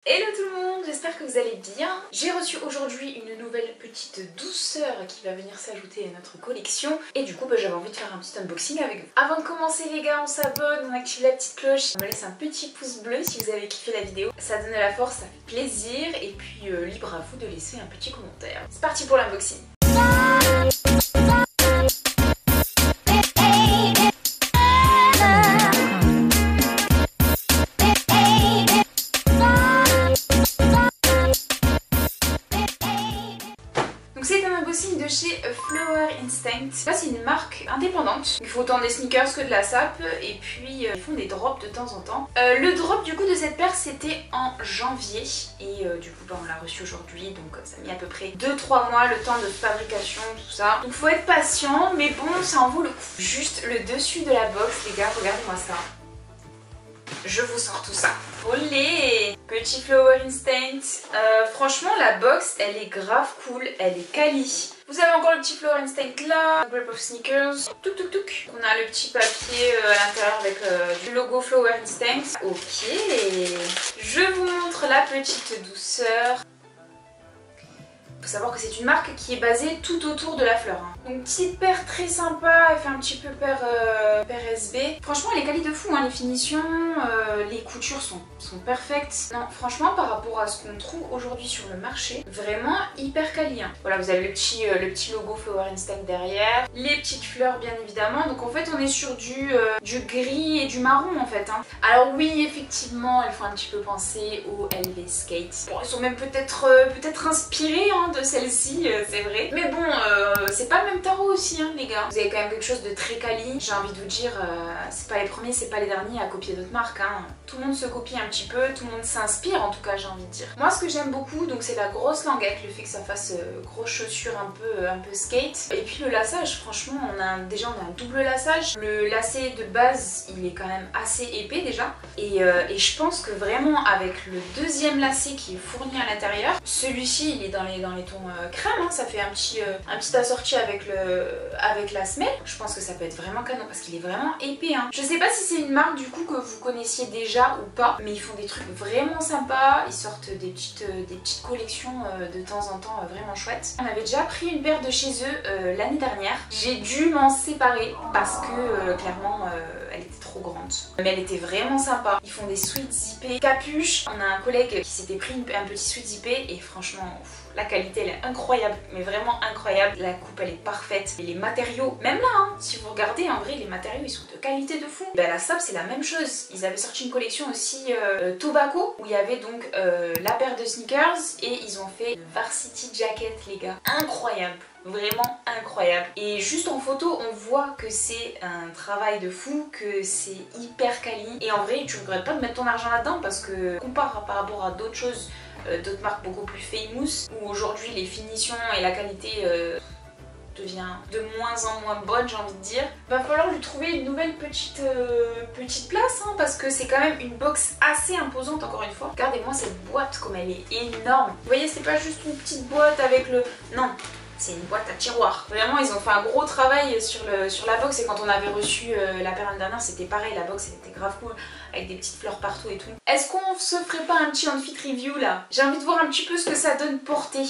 Hello tout le monde, j'espère que vous allez bien. J'ai reçu aujourd'hui une nouvelle petite douceur qui va venir s'ajouter à notre collection. Et du coup j'avais envie de faire un petit unboxing avec vous. Avant de commencer les gars, on s'abonne, on active la petite cloche, on me laisse un petit pouce bleu si vous avez kiffé la vidéo. Ça donne de la force, ça fait plaisir. Et puis libre à vous de laisser un petit commentaire. C'est parti pour l'unboxing. C'est un unboxing de chez Flower Instinct. Là c'est une marque indépendante. Il faut autant des sneakers que de la sape. Et puis ils font des drops de temps en temps. Le drop du coup de cette paire c'était en janvier. Et du coup on l'a reçu aujourd'hui. Donc ça a mis à peu près 2-3 mois le temps de fabrication, tout ça. Donc faut être patient. Mais bon ça en vaut le coup. Juste le dessus de la box les gars, regardez-moi ça. Je vous sors tout ça. Olé! Petit Flower Instinct. Franchement, la box, elle est grave cool. Elle est quali. Vous avez encore le petit Flower Instinct là. Grip of Sneakers. Touk touk touk. On a le petit papier à l'intérieur avec du logo Flower Instinct. Ok. Je vous montre la petite douceur. Il faut savoir que c'est une marque qui est basée tout autour de la fleur. Donc petite paire très sympa, elle fait un petit peu paire SB. Franchement elle est quali de fou, les finitions, les coutures sont perfectes. Non franchement par rapport à ce qu'on trouve aujourd'hui sur le marché, vraiment hyper quali. Voilà vous avez le petit logo Flower Instinct derrière, les petites fleurs bien évidemment. Donc en fait on est sur du gris et du marron en fait. Alors oui effectivement elles font un petit peu penser au LV Skate. Bon elles sont même peut-être inspirées de celle-ci, c'est vrai. Mais bon, c'est pas le même tarot aussi, les gars. Vous avez quand même quelque chose de très quali. J'ai envie de vous dire, c'est pas les premiers, c'est pas les derniers à copier d'autres marques. Tout le monde se copie un petit peu, tout le monde s'inspire en tout cas, j'ai envie de dire. Moi, ce que j'aime beaucoup, donc c'est la grosse languette, le fait que ça fasse grosse chaussure un peu skate. Et puis le lassage, franchement, on a un double lassage. Le lacet de base, il est quand même assez épais déjà. Et je pense que vraiment avec le deuxième lacet qui est fourni à l'intérieur, celui-ci, il est dans les tons crème, ça fait un petit assorti avec la semelle. Je pense que ça peut être vraiment canon parce qu'il est vraiment épais. Je sais pas si c'est une marque du coup que vous connaissiez déjà ou pas, mais ils font des trucs vraiment sympas. Ils sortent des petites collections de temps en temps vraiment chouettes. On avait déjà pris une paire de chez eux l'année dernière. J'ai dû m'en séparer parce que clairement elle était trop grande. Mais elle était vraiment sympa. Ils font des sweats zippés, capuche. On a un collègue qui s'était pris un petit sweat zippé et franchement la qualité elle est incroyable, mais vraiment incroyable. La coupe elle est parfaite. Et les matériaux, même là, si vous regardez en vrai les matériaux ils sont de qualité de fou. La sape c'est la même chose. Ils avaient sorti une collection aussi Tobacco où il y avait donc la paire de sneakers et ils ont fait une varsity jacket les gars. Incroyable. Vraiment incroyable. Et juste en photo on voit que c'est un travail de fou, que c'est hyper quali. Et en vrai tu regrettes pas de mettre ton argent là-dedans parce que compare par rapport à d'autres choses, d'autres marques beaucoup plus famous où aujourd'hui les finitions et la qualité devient de moins en moins bonne, j'ai envie de dire. Va falloir lui trouver une nouvelle petite place parce que c'est quand même une box assez imposante encore une fois. Regardez-moi cette boîte comme elle est énorme. Vous voyez c'est pas juste une petite boîte avec le... Non, c'est une boîte à tiroir. Vraiment ils ont fait un gros travail sur la box et quand on avait reçu la paire l'année dernière c'était pareil, la box elle était grave cool avec des petites fleurs partout et tout. Est-ce qu'on se ferait pas un petit outfit review là? J'ai envie de voir un petit peu ce que ça donne porté.